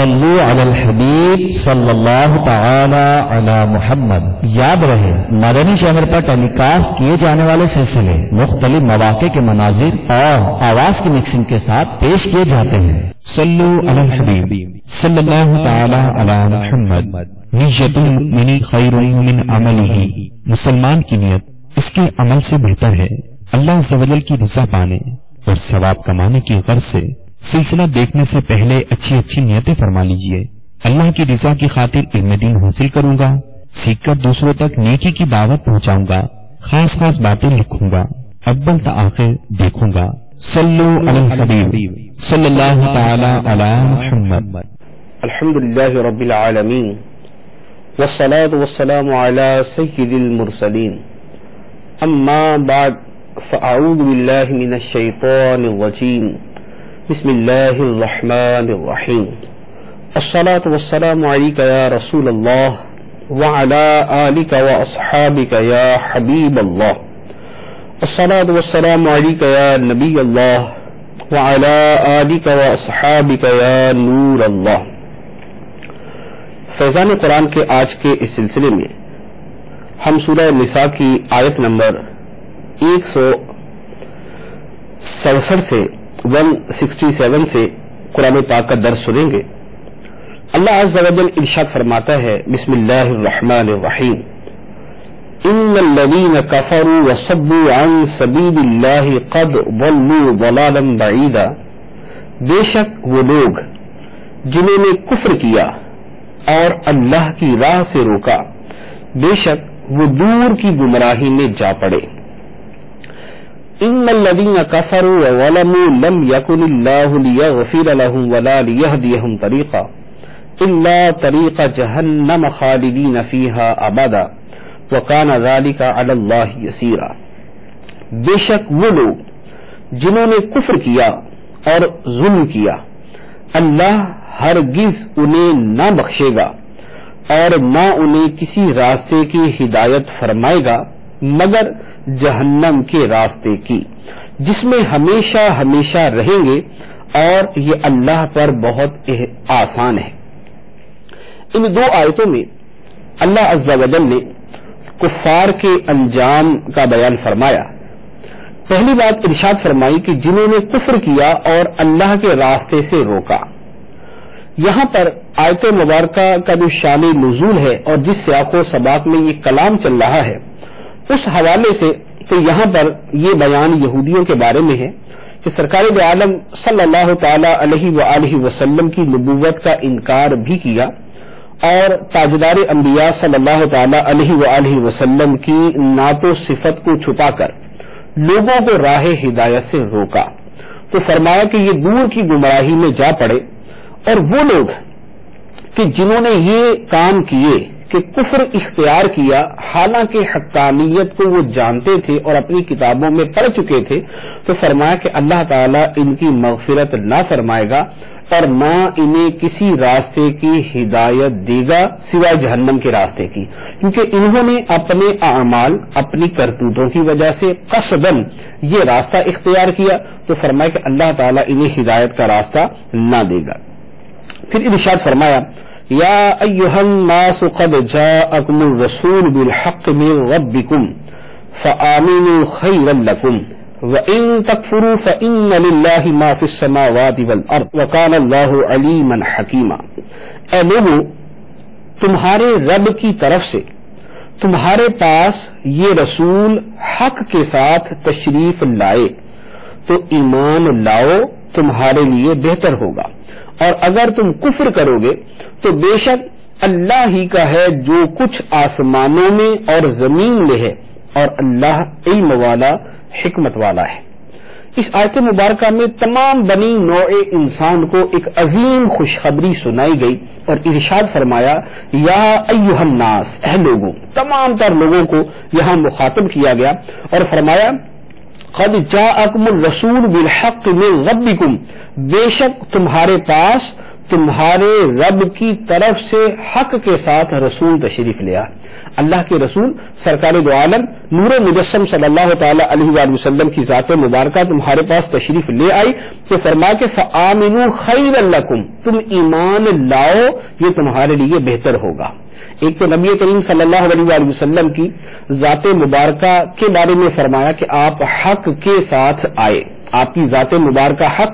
صلو علی الحبیب صلی اللہ تعالی علی محمد۔ یاد رہے مدنی چینل پر ٹیلی کاسٹ کیے جانے والے سلسلے مختلف مواقع کے مناظر اور آواز کی مکسنگ کے ساتھ پیش کیے جاتے ہیں۔ صلو علی الحبیب صلی اللہ تعالی علی محمد۔ نیت المؤمن خیر من عملہ، مسلمان کی نیت اس کے عمل سے بہتر ہے۔ اللہ عز و جل کی رضا پانے اور ثواب کمانے کی غرض سے سلسلہ دیکھنے سے پہلے اچھی اچھی نیتیں فرما لیجئے۔ اللہ کی رضا کی خاطر علم دین حاصل کروں گا، سیکھ کر دوسروں تک نیکی کی دعوت پہنچاؤں گا، خاص خاص باتیں لکھوں گا، اول تا آخر دیکھوں گا۔ صلو علی الحبیب صلی اللہ تعالی علی محمد۔ الحمدللہ رب العالمین والصلاة والسلام علی سید المرسلین، اما بعد فاعوذ باللہ من الشیطان الرجیم، بسم اللہ الرحمن الرحیم۔ الصلاة والسلام علیک یا رسول اللہ وعلی آلک واصحابک یا حبیب اللہ۔ الصلاة والسلام علیک یا نبی اللہ وعلی آلک واصحابک یا نور اللہ۔ فیضان قرآن کے آج کے اس سلسلے میں ہم سورہ نساء کی آیت نمبر 167 سے 167 سے قرآن پاک کا درس سنیں گے۔ اللہ عز و جل ارشاد فرماتا ہے، بسم اللہ الرحمن الرحیم، ان الذین کفروا وصدوا عن سبیل اللہ قد ضلوا ضلالا بعیدا، بے شک وہ لوگ جنہوں نے کفر کیا اور اللہ کی راہ سے روکا، بے شک وہ دور کی گمراہی میں جا پڑے۔ ان الذین کفروا وظلموا لم یکن اللہ لیغفر لهم ولا لیہدیہم طریقا الا طریق جہنم خالدین فیہا ابدا وکان ذلک علی اللہ یسیرا۔ بے شک وہ لوگ جنہوں نے کفر کیا اور ظلم کیا، اللہ ہرگز انہیں نہ بخشے گا اور نہ انہیں کسی راستے کی ہدایت فرمائے گا مگر جہنم کے راستے کی، جس میں ہمیشہ ہمیشہ رہیں گے، اور یہ اللہ پر بہت آسان ہے۔ ان دو آیتوں میں اللہ عز و جل نے کفار کے انجام کا بیان فرمایا۔ پہلی بات ارشاد فرمائی کہ جنہوں نے کفر کیا اور اللہ کے راستے سے روکا۔ یہاں پر آیت مبارکہ کا جو شان نزول ہے اور جس سیاق و سباق میں یہ کلام چل رہا ہے، اس حوالے سے تو یہاں پر یہ بیان یہودیوں کے بارے میں ہے کہ سرکار دو عالم صلی اللہ تعالی علیہ وآلہ وسلم کی نبوت کا انکار بھی کیا اور تاجدار انبیاء صلی اللہ تعالی علیہ وآلہ وسلم کی نعت و صفت کو چھپا کر لوگوں کو راہ ہدایت سے روکا، تو فرمایا کہ یہ دور کی گمراہی میں جا پڑے۔ اور وہ لوگ کہ جنہوں نے یہ کام کیے کہ کفر اختیار کیا حالانکہ حقانیت کو وہ جانتے تھے اور اپنی کتابوں میں پڑھ چکے تھے، تو فرمایا کہ اللہ تعالیٰ ان کی مغفرت نہ فرمائے گا اور نہ انہیں کسی راستے کی ہدایت دے گا سوائے جہنم کے راستے کی، کیونکہ انہوں نے اپنے اعمال اپنی کرتوتوں کی وجہ سے قصداً یہ راستہ اختیار کیا، تو فرمایا کہ اللہ تعالیٰ انہیں ہدایت کا راستہ نہ دے گا۔ پھر ارشاد فرمایا، یا ایھا الناس قد جاءکم الرسول بالحق من ربکم فآمنوا خیرا لکم وَإِن تَكْفُرُوا فَإِنَّ لِلَّهِ مَا فِي السَّمَاوَاتِ وَالْأَرْضِ وَكَانَ اللَّهُ عَلِيمًا حَكِيمًا۔ اے لوگو، تمہارے رب کی طرف سے تمہارے پاس یہ رسول حق کے ساتھ تشریف لائے تو ایمان لاؤ، تمہارے لیے بہتر ہوگا، اور اگر تم کفر کرو گے تو بے شک اللہ ہی کا ہے جو کچھ آسمانوں میں اور زمین میں ہے، اور اللہ علم والا حکمت والا ہے۔ اس آیت مبارکہ میں تمام بنی نوع انسان کو ایک عظیم خوشخبری سنائی گئی اور ارشاد فرمایا، یا ایھا الناس، اے لوگوں، تمام تر لوگوں کو یہاں مخاطب کیا گیا اور فرمایا، قد جاءکم الرسول بالحق من ربکم، بے شک تمہارے پاس تمہارے رب کی طرف سے حق کے ساتھ رسول تشریف لیا. اللہ کے رسول سرکار دو عالم نور مجسم صلی اللہ تعالی علیہ وآلہ وسلم کی ذات مبارکہ تمہارے پاس تشریف لے آئی تو فرمایا کہ فآمنوا خیر لکم، تم ایمان لاؤ یہ تمہارے لیے بہتر ہوگا. ایک تو نبی کریم صلی اللہ علیہ وآلہ وسلم کی ذات مبارکہ کے بارے میں فرمایا کہ آپ حق کے ساتھ آئے، آپ کی ذات مبارکہ حق،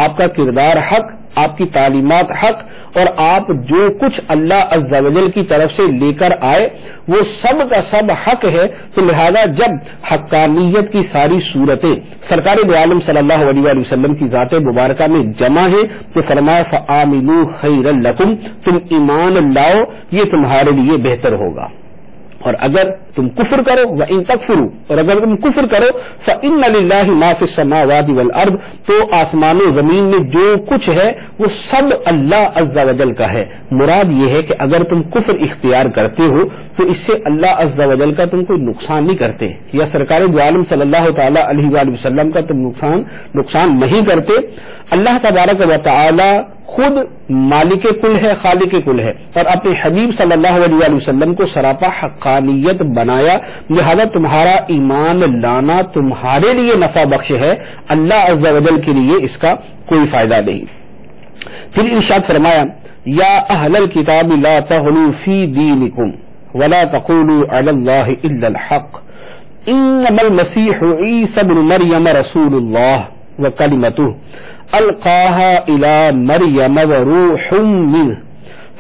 آپ کا کردار حق، آپ کی تعلیمات حق، اور آپ جو کچھ اللہ عز و جل کی طرف سے لے کر آئے وہ سب کا سب حق ہے. تو لہذا جب حقانیت کی ساری صورتیں سرکار دو عالم صلی اللہ علیہ وآلہ وسلم کی ذات مبارکہ میں جمع ہیں تو فرمایا فآمنوا خیر لکم، تم ایمان لاؤ یہ تمہارے لیے بہتر ہوگا. اور اگر تم کفر کرو وَإِن تَكْفُرُوا، اور اگر تم کفر کرو فَإِنَّ لِلَّهِ مَا فِي السَّمَاوَاتِ وَالْأَرْضِ، تو آسمان و زمین میں جو کچھ ہے وہ سب اللہ عز و جل کا ہے. مراد یہ ہے کہ اگر تم کفر اختیار کرتے ہو تو اس سے اللہ عز و جل کا تم کوئی نقصان نہیں کرتے، یا سرکار دو عالم صلی اللہ تعالی علیہ وآلہ وسلم کا تم نقصان نہیں کرتے. اللہ تبارک و تعالی خود مالک کل ہے، خالق کل ہے، اور اپنے حبیب صلی اللہ علیہ وآلہ وسلم کو سراپا حقانیت بنایا. لہذا تمہارا ایمان لانا تمہارے لیے نفع بخش ہے، اللہ عز و جل کے لیے اس کا کوئی فائدہ نہیں. پھر ارشاد فرمایا یا اہل الکتاب لا تغلوا فی دینکم ولا تقولوا علی اللہ الا الحق انما المسیح عیسی ابن مریم رسول اللہ وکلمتہ القاها الى مریم وروح منه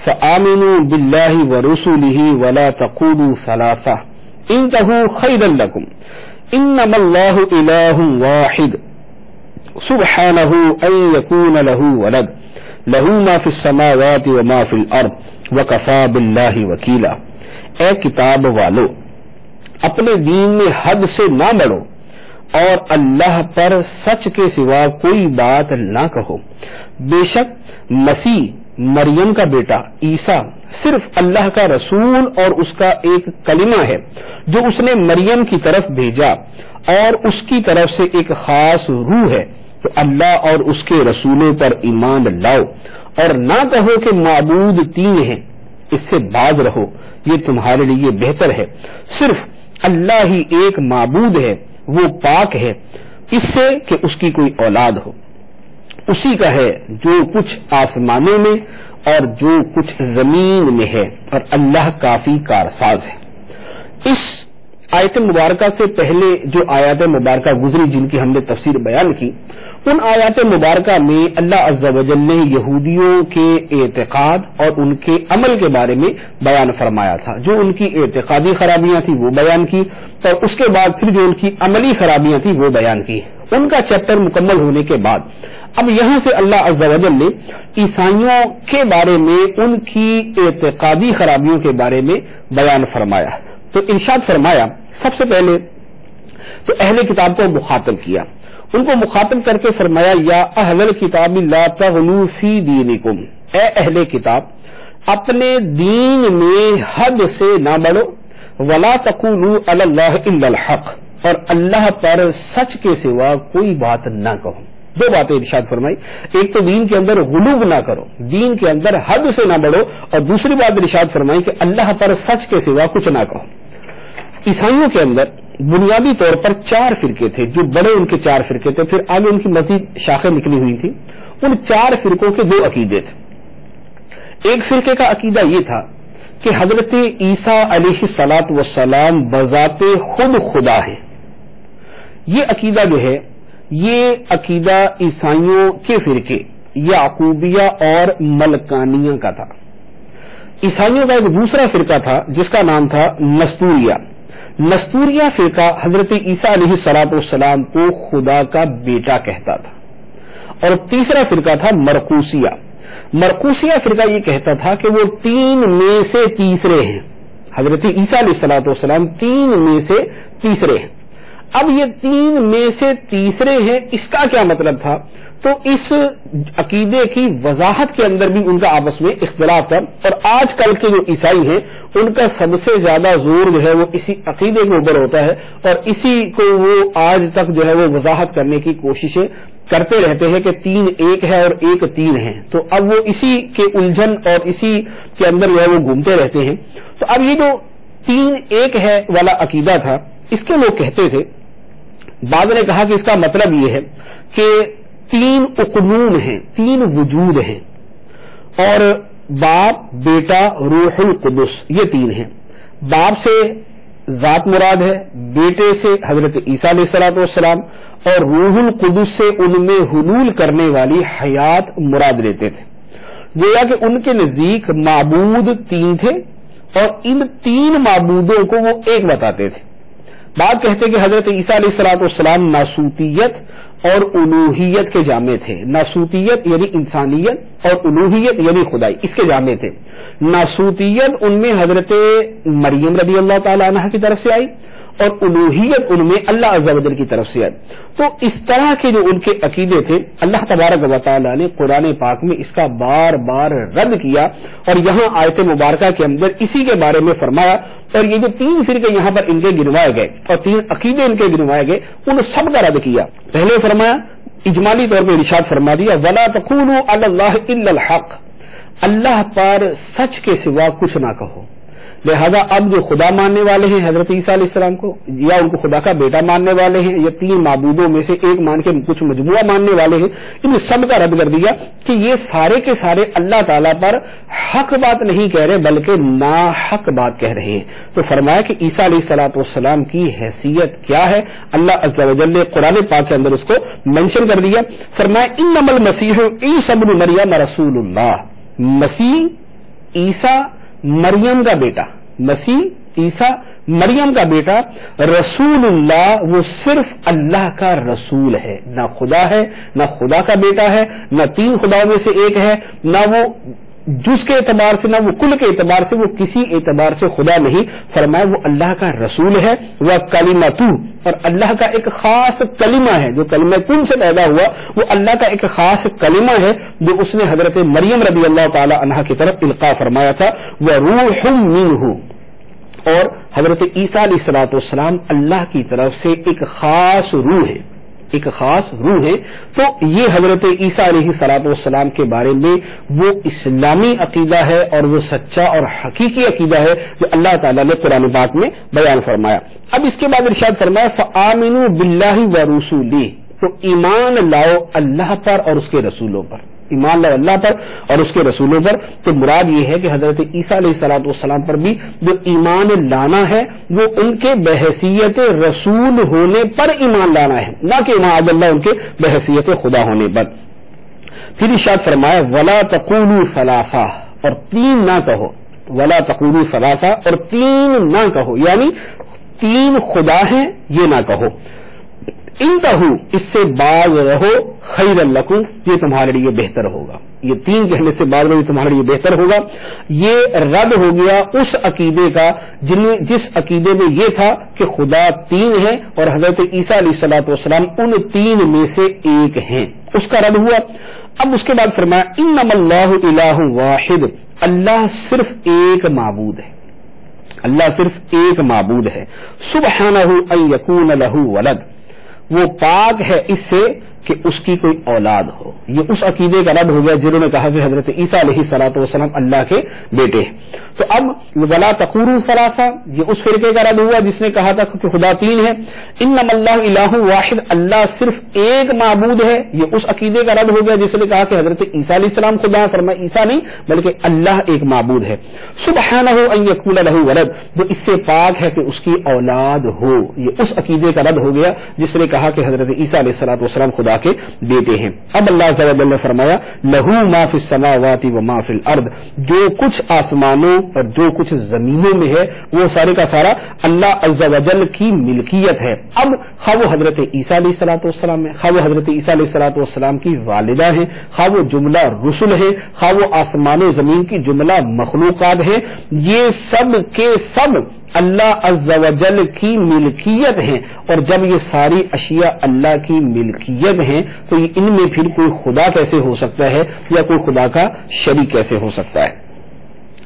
فآمنوا بالله ورسله ولا تقولوا ثلاثة انتهوا خيرا لكم انما الله اله واحد سبحانه ان يكون له ولد له ما في السماوات وما في الارض وكفى بالله وكيلا. اے کتاب والو، اپنے دین میں حد سے نہ بڑھو اور اللہ پر سچ کے سوا کوئی بات نہ کہو. بے شک مسیح مریم کا بیٹا عیسیٰ صرف اللہ کا رسول اور اس کا ایک کلمہ ہے جو اس نے مریم کی طرف بھیجا، اور اس کی طرف سے ایک خاص روح ہے. تو اللہ اور اس کے رسولوں پر ایمان لاؤ اور نہ کہو کہ معبود تین ہیں، اس سے باز رہو یہ تمہارے لیے بہتر ہے. صرف اللہ ہی ایک معبود ہے، وہ پاک ہے اس سے کہ اس کی کوئی اولاد ہو. اسی کا ہے جو کچھ آسمانوں میں اور جو کچھ زمین میں ہے، اور اللہ کافی کارساز ہے. اس آیت مبارکہ سے پہلے جو آیات مبارکہ گزری جن کی ہم نے تفسیر بیان کی، ان آیات مبارکہ میں اللہ عز و جل نے یہودیوں کے اعتقاد اور ان کے عمل کے بارے میں بیان فرمایا تھا. جو ان کی اعتقادی خرابیاں تھیں وہ بیان کی، اور اس کے بعد پھر جو ان کی عملی خرابیاں تھیں وہ بیان کی. ان کا چیپٹر مکمل ہونے کے بعد اب یہاں سے اللہ عز و جل نے عیسائیوں کے بارے میں ان کی اعتقادی خرابیوں کے بارے میں بیان فرمایا. تو ارشاد فرمایا سب سے پہلے تو اہل کتاب کو مخاطب کیا، ان کو مخاطب کر کے فرمایا یا اہل الکتاب لا تغلوا فی دینکم، اے اہل کتاب اپنے دین میں حد سے نہ بڑھو، ولا تقولوا علی اللہ الا الحق، اور اللہ پر سچ کے سوا کوئی بات نہ کہو. دو باتیں ارشاد فرمائی، ایک تو دین کے اندر غلو نہ کرو، دین کے اندر حد سے نہ بڑھو، اور دوسری بات ارشاد فرمائی کہ اللہ پر سچ کے سوا کچھ نہ کہو. عیسائیوں کے اندر بنیادی طور پر 4 فرقے تھے، جو بڑے ان کے 4 فرقے تھے، پھر آگے ان کی مزید شاخیں نکلی ہوئی تھی. ان 4 فرقوں کے 2 عقیدے تھے. ایک فرقے کا عقیدہ یہ تھا کہ حضرت عیسیٰ علیہ الصلاۃ والسلام بذات خود خدا ہے. یہ عقیدہ جو ہے یہ عقیدہ عیسائیوں کے فرقے یعقوبیہ اور ملکانیہ کا تھا. عیسائیوں کا ایک دوسرا فرقہ تھا جس کا نام تھا نستوریہ. نستوریہ فرقہ حضرت عیسیٰ علیہ الصلاۃ والسلام کو خدا کا بیٹا کہتا تھا. اور تیسرا فرقہ تھا مرقوسیہ. مرقوسیہ فرقہ یہ کہتا تھا کہ وہ 3 میں سے تیسرے ہیں، حضرت عیسیٰ علیہ الصلاۃ والسلام 3 میں سے تیسرے ہیں. اب یہ 3 میں سے تیسرے ہیں، اس کا کیا مطلب تھا؟ تو اس عقیدے کی وضاحت کے اندر بھی ان کا آپس میں اختلاف تھا. اور آج کل کے جو عیسائی ہیں ان کا سب سے زیادہ زور جو ہے وہ اسی عقیدے کے اوپر ہوتا ہے، اور اسی کو وہ آج تک جو ہے وہ وضاحت کرنے کی کوششیں کرتے رہتے ہیں کہ 3 ایک ہے اور 1 3 ہے، تو اب وہ اسی کے الجھن اور اسی کے اندر جو ہے وہ گھومتے رہتے ہیں. تو اب یہ جو 3 ایک ہے والا عقیدہ تھا اس کے لوگ کہتے تھے، بعض نے کہا کہ اس کا مطلب یہ ہے کہ 3 اقنوم ہیں، 3 وجود ہیں، اور باپ، بیٹا، روح القدس، یہ 3 ہیں. باپ سے ذات مراد ہے، بیٹے سے حضرت عیسیٰ علیہ الصلوۃ والسلام، اور روح القدس سے ان میں حلول کرنے والی حیات مراد لیتے تھے. گویا کہ ان کے نزدیک معبود 3 تھے اور ان 3 معبودوں کو وہ ایک بتاتے تھے. بعض کہتے کہ حضرت عیسیٰ علیہ الصلوۃ والسلام ناسوتیت اور الوہیت کے جامع تھے. ناسوتیت یعنی انسانیت اور الوہیت یعنی خدائی، اس کے جامع تھے. ناسوتیت ان میں حضرت مریم رضی اللہ تعالی عنہ کی طرف سے آئی اور الوہیت ان میں اللہ عز و جل کی طرف سے آئی. تو اس طرح کے جو ان کے عقیدے تھے اللہ تبارک و تعالی نے قرآن پاک میں اس کا بار بار رد کیا، اور یہاں آیت مبارکہ کے اندر اسی کے بارے میں فرمایا. اور یہ جو 3 فرقے یہاں پر ان کے گنوائے گئے اور 3 عقیدے ان کے گنوائے گئے، ان سب کا رد کیا. پہلے فرمایا، اجمالی طور پر ارشاد فرما دیا، وَلَا تَقُولُوا عَلَى اللَّهِ إِلَّا الْحَقَّ، اللہ پر سچ کے سوا کچھ نہ کہو. لہذا اب جو خدا ماننے والے ہیں حضرت عیسیٰ علیہ السلام کو، یا ان کو خدا کا بیٹا ماننے والے ہیں، یا 3 معبودوں میں سے ایک مان کے کچھ مجموعہ ماننے والے ہیں، ان سب کا رد کر دیا کہ یہ سارے کے سارے اللہ تعالیٰ پر حق بات نہیں کہہ رہے بلکہ ناحق بات کہہ رہے ہیں. تو فرمایا کہ عیسیٰ علیہ الصلوۃ والسلام کی حیثیت کیا ہے، اللہ عز و جل نے قرآن پاک کے اندر اس کو مینشن کر دیا. فرمایا انما المسیح عیسی ابن مریم رسول اللہ، مسیح عیسیٰ مریم کا بیٹا، مسیح عیسیٰ مریم کا بیٹا، رسول اللہ وہ صرف اللہ کا رسول ہے، نہ خدا ہے، نہ خدا کا بیٹا ہے، نہ 3 خداؤں میں سے ایک ہے، نہ وہ جز کے اعتبار سے، نہ وہ کل کے اعتبار سے، وہ کسی اعتبار سے خدا نہیں. فرمایا وہ اللہ کا رسول ہے، وہ کلمتہ، اور اللہ کا ایک خاص کلمہ ہے. جو کلمہ کن سے پیدا ہوا وہ اللہ کا ایک خاص کلمہ ہے جو اس نے حضرت مریم رضی اللہ تعالی عنہا کی طرف القاء فرمایا تھا. وَرُوحٌ مِّنْهُ، اور حضرت عیسیٰ علیہ الصلوۃ والسلام اللہ کی طرف سے ایک خاص روح ہے، ایک خاص روح ہے. تو یہ حضرت عیسیٰ علیہ الصلوۃ والسلام کے بارے میں وہ اسلامی عقیدہ ہے اور وہ سچا اور حقیقی عقیدہ ہے جو اللہ تعالیٰ نے قرآن پاک میں بیان فرمایا. اب اس کے بعد ارشاد فرمایا فآمنوا باللہ ورسولہ، تو ایمان لاؤ اللہ پر اور اس کے رسولوں پر، ایمان لاؤ اللہ پر اور اس کے رسولوں پر. تو مراد یہ ہے کہ حضرت عیسیٰ علیہ الصلوۃ والسلام پر بھی جو ایمان لانا ہے وہ ان کے بحیثیت رسول ہونے پر ایمان لانا ہے، نہ کہ معاذ اللہ ان کے بحیثیت خدا ہونے پر. پھر ارشاد فرمایا ولا تقولوا ثلاثہ، اور 3 نہ کہو، ولا تقولوا ثلاثہ، اور 3 نہ کہو، یعنی 3 خدا ہیں یہ نہ کہو. انتہو، اس سے باز رہو، خیر لکم، یہ تمہارے لیے بہتر ہوگا. یہ 3 کہنے سے باز رہو، یہ تمہارے لیے بہتر ہوگا. یہ رد ہو گیا اس عقیدے کا جس عقیدے میں یہ تھا کہ خدا 3 ہے اور حضرت عیسیٰ علیہ الصلوۃ والسلام ان 3 میں سے ایک ہیں، اس کا رد ہوا. اب اس کے بعد فرمایا انما اللہ الہ واحد، اللہ صرف ایک معبود ہے، اللہ صرف ایک معبود ہے. سبحانہ ان یکون لہ ولد، وہ پاک ہے اس سے کہ اس کی کوئی اولاد ہو. یہ اس عقیدے کا رد ہو گیا جنہوں نے کہا کہ حضرت عیسیٰ علیہ الصلوۃ والسلام اللہ کے بیٹے ہیں. تو اب ولا تقولوا ثلاثہ، یہ اس فرقے کا رد ہوا جس نے کہا تھا کہ خدا 3 ہے. انما اللہ الہ واحد، اللہ صرف ایک معبود ہے، یہ اس عقیدے کا رد ہو گیا جس نے کہا کہ حضرت عیسیٰ علیہ السلام خدا ہے. فرمایا عیسیٰ نہیں بلکہ اللہ ایک معبود ہے. سبحانہ ان یکون لہ ولد، جو اس سے پاک ہے کہ اس کی اولاد ہو، یہ اس عقیدے کا رد ہو گیا جس نے کہا کہ حضرت عیسیٰ علیہ الصلوۃ والسلام خدا کے بیٹے ہیں. اب اللہ عز و جل نے فرمایا لہو ما فی السماوات و ما فی الارض، جو کچھ آسمانوں اور جو کچھ زمینوں میں ہے وہ سارے کا سارا اللہ عز و جل کی ملکیت ہے. اب خواہ وہ حضرت عیسیٰ علیہ الصلوۃ والسلام ہے، خواہ وہ حضرت عیسیٰ علیہ الصلوۃ والسلام کی والدہ ہیں، خواہ وہ جملہ رسل ہے، خواہ وہ آسمان و زمین کی جملہ مخلوقات ہیں، یہ سب کے سب اللہ عز و جل کی ملکیت ہیں. اور جب یہ ساری اشیاء اللہ کی ملکیت ہیں تو ان میں پھر کوئی خدا کیسے ہو سکتا ہے یا کوئی خدا کا شریک کیسے ہو سکتا ہے.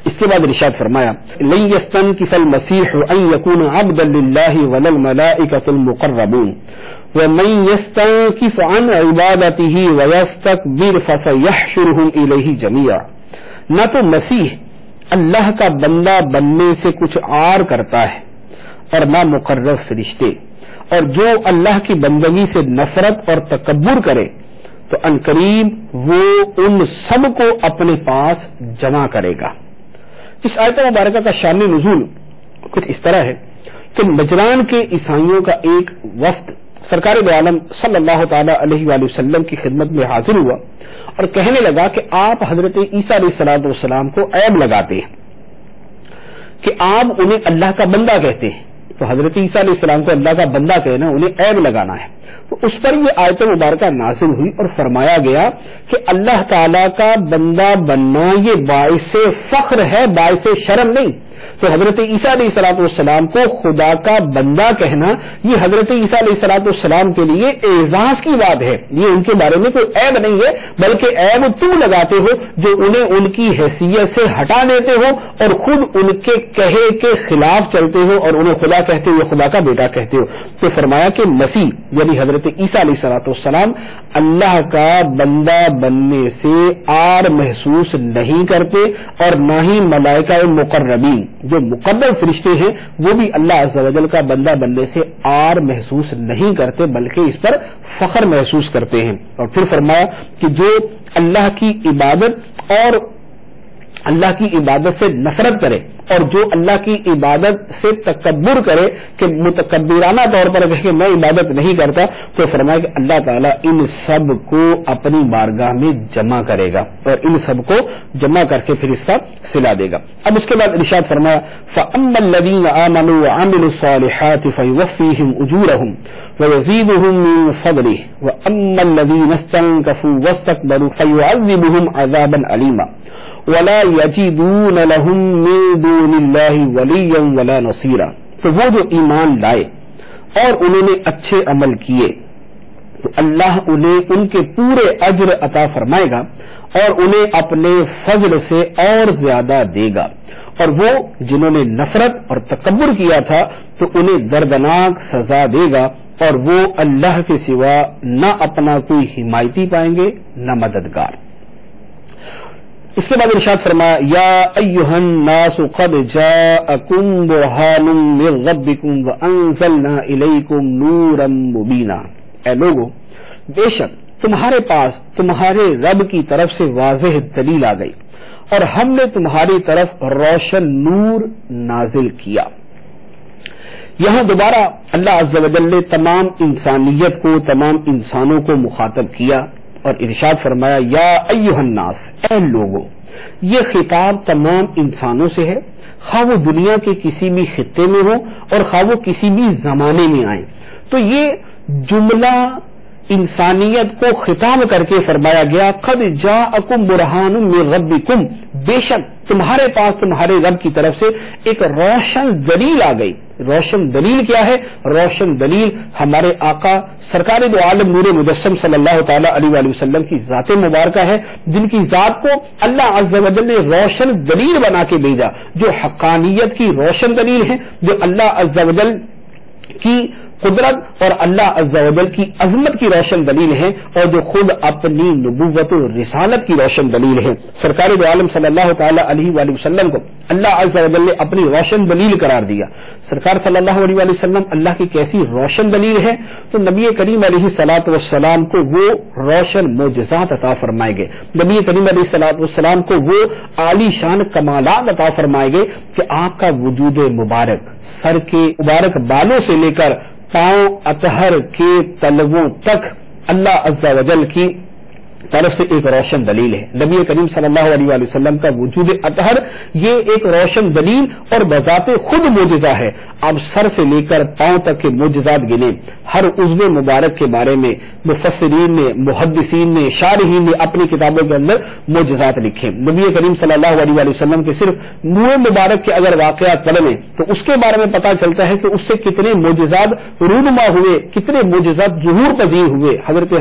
اس کے بعد ارشاد فرمایا لن يستنكف المسيح ان يكون عبدا لله ولا الملائكة المقربون ومن يستنكف عن عبادته ويستكبر فسيحشرهم إليه جميعا. نہ تو مسیح اللہ کا بندہ بننے سے کچھ عار کرتا ہے اور نہ مقرب فرشتے، اور جو اللہ کی بندگی سے نفرت اور تکبر کرے تو عنقریب وہ ان سب کو اپنے پاس جمع کرے گا. اس آیت مبارکہ کا شان نزول کچھ اس طرح ہے کہ نجران کے عیسائیوں کا ایک وفد سرکار دو عالم صلی اللہ تعالی علیہ وآلہ وسلم کی خدمت میں حاضر ہوا اور کہنے لگا کہ آپ حضرت عیسیٰ علیہ السلام کو عیب لگاتے ہیں کہ آپ انہیں اللہ کا بندہ کہتے ہیں. تو حضرت عیسیٰ علیہ السلام کو اللہ کا بندہ کہنا انہیں عیب لگانا ہے. تو اس پر یہ آیت مبارکہ نازل ہوئی اور فرمایا گیا کہ اللہ تعالی کا بندہ بننا یہ باعث فخر ہے، باعث شرم نہیں. تو حضرت عیسیٰ علیہ السلام کو خدا کا بندہ کہنا یہ حضرت عیسیٰ علیہ السلام کے لیے اعزاز کی بات ہے. یہ ان کے بارے میں کوئی عیب نہیں ہے، بلکہ عیب تم لگاتے ہو جو انہیں ان کی حیثیت سے ہٹا دیتے ہو اور خود ان کے کہے کے خلاف چلتے ہو اور انہیں خدا کہتے ہوئے خدا کا بیٹا کہتے ہو. تو فرمایا کہ مسیح یعنی حضرت عیسیٰ علیہ السلام اللہ کا بندہ بننے سے عار محسوس نہیں کرتے اور نہ ہی ملائکہ مقربین جو مقرب فرشتے ہیں وہ بھی اللہ عز و جل کا بندہ بننے سے عار محسوس نہیں کرتے بلکہ اس پر فخر محسوس کرتے ہیں. اور پھر فرمایا کہ جو اللہ کی عبادت اور اللہ کی عبادت سے نفرت کرے اور جو اللہ کی عبادت سے تکبر کرے کہ متکبرانہ طور پر کہ میں عبادت نہیں کرتا، تو فرمایا کہ اللہ تعالیٰ ان سب کو اپنی بارگاہ میں جمع کرے گا اور ان سب کو جمع کر کے پھر اس کا صلہ دے گا. اب اس کے بعد ارشاد فرمایا فَأَمَّا الَّذِينَ آمَنُوا وَعَمِلُوا الصَّالِحَاتِ فَيُوَفِّيهِمْ أُجُورَهُمْ وَيَزِيدُهُم مِّن فَضْلِهِ وَأَمَّا الَّذِينَ اسْتَنكَفُوا وَاسْتَكْبَرُوا فَيُعَذِّبُهُمْ عَذَابًا أَلِيمًا وَلَا يَجِدُونَ لَهُم مِّن دُونِ اللَّهِ وَلِيًّا وَلَا نَصِيرًا. تو وہ جو ایمان لائے اور انہوں نے اچھے عمل کیے تو اللہ انہیں ان کے پورے اجر عطا فرمائے گا اور انہیں اپنے فضل سے اور زیادہ دے گا. اور وہ جنہوں نے نفرت اور تکبر کیا تھا تو انہیں دردناک سزا دے گا اور وہ اللہ کے سوا نہ اپنا کوئی حمایتی پائیں گے نہ مددگار. اس کے بعد ارشاد فرمایا یا ایھا الناس قد جاءکم برہان من ربکم وانزلنا الیکم نورا مبینا. اے لوگو بے شک تمہارے پاس تمہارے رب کی طرف سے واضح دلیل آ گئی اور ہم نے تمہاری طرف روشن نور نازل کیا. یہاں دوبارہ اللہ عز و جل نے تمام انسانیت کو تمام انسانوں کو مخاطب کیا اور ارشاد فرمایا یا ایھا الناس اے لوگو. یہ خطاب تمام انسانوں سے ہے خواہ وہ دنیا کے کسی بھی خطے میں ہو اور خواہ وہ کسی بھی زمانے میں آئیں. تو یہ جملہ انسانیت کو خطاب کر کے فرمایا گیا قد جاءکم برہان من ربکم، بے شک تمہارے پاس تمہارے رب کی طرف سے ایک روشن دلیل آ گئی. روشن دلیل کیا ہے؟ روشن دلیل ہمارے آقا سرکار دو عالم نور مجسم صلی اللہ تعالی علیہ وآلہ وسلم کی ذات مبارکہ ہے جن کی ذات کو اللہ عز و جل نے روشن دلیل بنا کے بھیجا، جو حقانیت کی روشن دلیل ہے، جو اللہ عز و جل کی قدرت اور اللہ عز و جل کی عظمت کی روشن دلیل ہے اور جو خود اپنی نبوت و رسالت کی روشن دلیل ہے. سرکار دو عالم صلی اللہ تعالی علیہ وآلہ وسلم کو اللہ عز و جل نے اپنی روشن دلیل قرار دیا. سرکار صلی اللہ علیہ وآلہ وسلم اللہ کی کیسی روشن دلیل ہے تو نبی کریم علیہ الصلوۃ والسلام کو وہ روشن معجزات عطا فرمائے گئے. نبی کریم علیہ الصلوۃ والسلام کو وہ عالی شان کمالات عطا فرمائے گئے کہ آپ کا وجود مبارک سر کے مبارک بالوں سے لے کر پاؤں اطہر کے تلووں تک اللہ عز و جل کی طرف سے ایک روشن دلیل ہے. نبی کریم صلی اللہ علیہ وآلہ وسلم کا وجود اطہر یہ ایک روشن دلیل اور بذات خود معجزہ ہے. اب سر سے لے کر پاؤں تک کے معجزات گنے، ہر عضو مبارک کے بارے میں مفسرین نے، محدثین نے، شارحین نے اپنی کتابوں کے اندر معجزات لکھے. نبی کریم صلی اللہ علیہ وآلہ وسلم کے صرف منہ مبارک کے اگر واقعات پڑھ لیں تو اس کے بارے میں پتہ چلتا ہے کہ اس سے کتنے معجزات رونما ہوئے، کتنے معجزات ظہور پذیر ہوئے. حضرت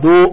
2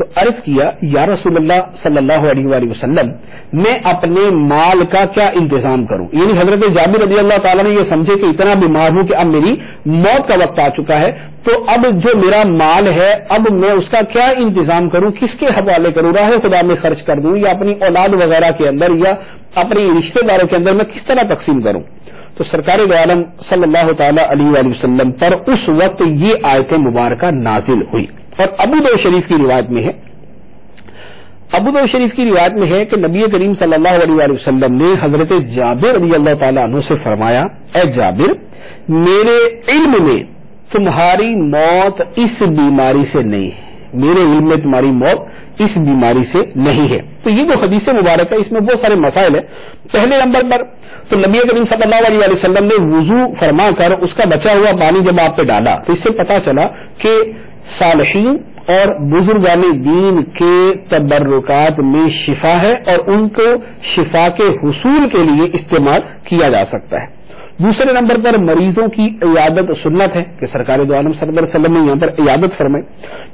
تو عرض کیا یا رسول اللہ صلی اللہ علیہ وآلہ وسلم میں اپنے مال کا کیا انتظام کروں؟ یعنی حضرت جابر رضی اللہ تعالیٰ نے یہ سمجھے کہ اتنا بیمار ہوں کہ اب میری موت کا وقت آ چکا ہے، تو اب جو میرا مال ہے اب میں اس کا کیا انتظام کروں، کس کے حوالے کروں، راہ خدا میں خرچ کر دوں یا اپنی اولاد وغیرہ کے اندر یا اپنی رشتہ داروں کے اندر میں کس طرح تقسیم کروں؟ تو سرکار دو عالم صلی اللہ تعالی علیہ وآلہ وسلم پر اس وقت یہ آیت مبارکہ نازل ہوئی۔ اور ابو داؤد شریف کی روایت میں ہے کہ نبی کریم صلی اللہ علیہ وآلہ وسلم نے حضرت جابر رضی اللہ تعالیٰ عنہ سے فرمایا، اے جابر، میرے علم میں تمہاری موت اس بیماری سے نہیں ہے، میرے علم میں تمہاری موت اس بیماری سے نہیں ہے۔ تو یہ جو حدیث مبارک ہے اس میں بہت سارے مسائل ہیں۔ پہلے نمبر پر تو نبی کریم صلی اللہ علیہ وآلہ وسلم نے وضو فرما کر اس کا بچا ہوا پانی جب آپ پہ ڈالا تو اس سے پتا چلا کہ صالحین اور بزرگان دین کے تبرکات میں شفا ہے اور ان کو شفا کے حصول کے لیے استعمال کیا جا سکتا ہے۔ دوسرے نمبر پر مریضوں کی عیادت سنت ہے کہ سرکار دو عالم صلی اللہ علیہ وسلم نے یہاں پر عیادت فرمائی۔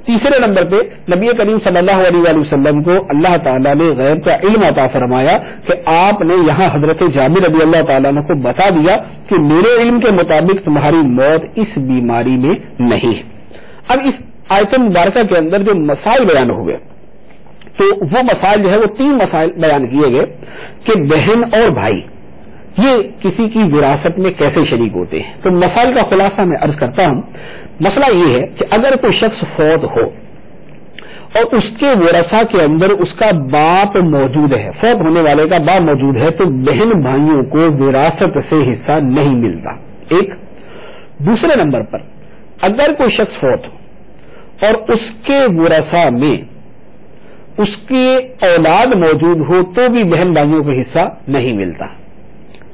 تیسرے نمبر پہ نبی کریم صلی اللہ علیہ وآلہ وسلم کو اللہ تعالیٰ نے غیب کا علم عطا فرمایا کہ آپ نے یہاں حضرت جابر رضی اللہ تعالیٰ عنہ کو بتا دیا کہ میرے علم کے مطابق تمہاری موت اس بیماری میں نہیں ہے۔ اب اس آیت مبارکہ کے اندر جو مسائل بیان ہوئے تو وہ مسائل جو ہے وہ 3 مسائل بیان کیے گئے کہ بہن اور بھائی یہ کسی کی وراثت میں کیسے شریک ہوتے ہیں۔ تو مسائل کا خلاصہ میں عرض کرتا ہوں۔ مسئلہ یہ ہے کہ اگر کوئی شخص فوت ہو اور اس کے ورثہ کے اندر اس کا باپ موجود ہے، فوت ہونے والے کا باپ موجود ہے، تو بہن بھائیوں کو وراثت سے حصہ نہیں ملتا، ایک۔ دوسرے نمبر پر اگر کوئی شخص فوت ہو اور اس کے ورثہ میں اس کی اولاد موجود ہو تو بھی بہن بھائیوں کو حصہ نہیں ملتا۔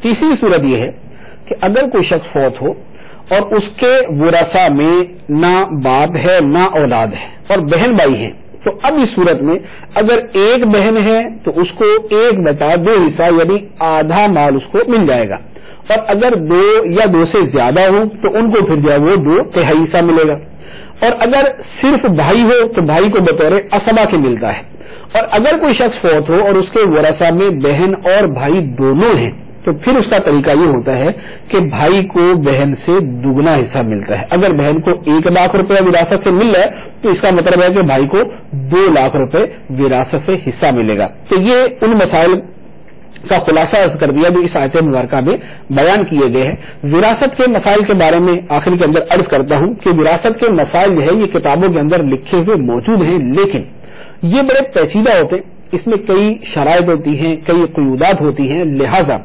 تیسری صورت یہ ہے کہ اگر کوئی شخص فوت ہو اور اس کے ورثہ میں نہ باپ ہے نہ اولاد ہے اور بہن بھائی ہیں، تو اب اس صورت میں اگر ایک بہن ہے تو اس کو 1/2 حصہ یعنی آدھا مال اس کو مل جائے گا، اور اگر 2 یا 2 سے زیادہ ہوں تو ان کو پھر جو ہے وہ 2/3 حصہ ملے گا، اور اگر صرف بھائی ہو تو بھائی کو بطور عصبہ کے ملتا ہے، اور اگر کوئی شخص فوت ہو اور اس کے ورثہ میں بہن اور بھائی دونوں ہیں تو پھر اس کا طریقہ یہ ہوتا ہے کہ بھائی کو بہن سے دگنا حصہ ملتا ہے۔ اگر بہن کو 1 لاکھ روپے وراثت سے مل رہا ہے تو اس کا مطلب ہے کہ بھائی کو 2 لاکھ روپے وراثت سے حصہ ملے گا۔ تو یہ ان مسائل کا خلاصہ کر دیا جو اس آیت مبارکہ میں بیان کیے گئے ہیں۔ وراثت کے مسائل کے بارے میں آخر کے اندر عرض کرتا ہوں کہ وراثت کے مسائل جو ہے یہ کتابوں کے اندر لکھے ہوئے موجود ہیں، لیکن یہ بڑے پیچیدہ ہوتے ہیں، اس میں کئی شرائط ہوتی ہیں، کئی قیودات ہوتی ہیں، لہذا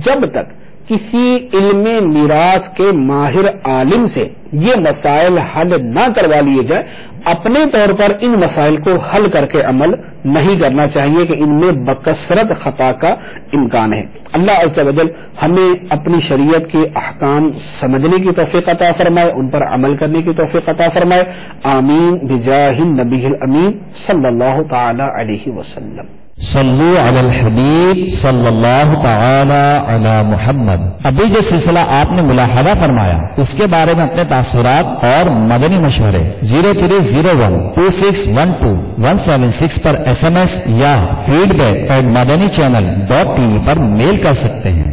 جب تک کسی علم میراث کے ماہر عالم سے یہ مسائل حل نہ کروا لیے جائے اپنے طور پر ان مسائل کو حل کر کے عمل نہیں کرنا چاہیے کہ ان میں بکثرت خطا کا امکان ہے۔ اللہ عز و جل ہمیں اپنی شریعت کے احکام سمجھنے کی توفیق عطا فرمائے، ان پر عمل کرنے کی توفیق عطا فرمائے، آمین بجاہ النبی الامین صلی اللہ تعالی علیہ وسلم۔ صلو علی الحبیب صلی اللہ تعالی علی محمد۔ ابھی جو سلسلہ آپ نے ملاحظہ فرمایا اس کے بارے میں اپنے تاثرات اور مدنی مشورے 03012612 پر SMS یا feedback@madanichannel.tv پر میل کر سکتے ہیں۔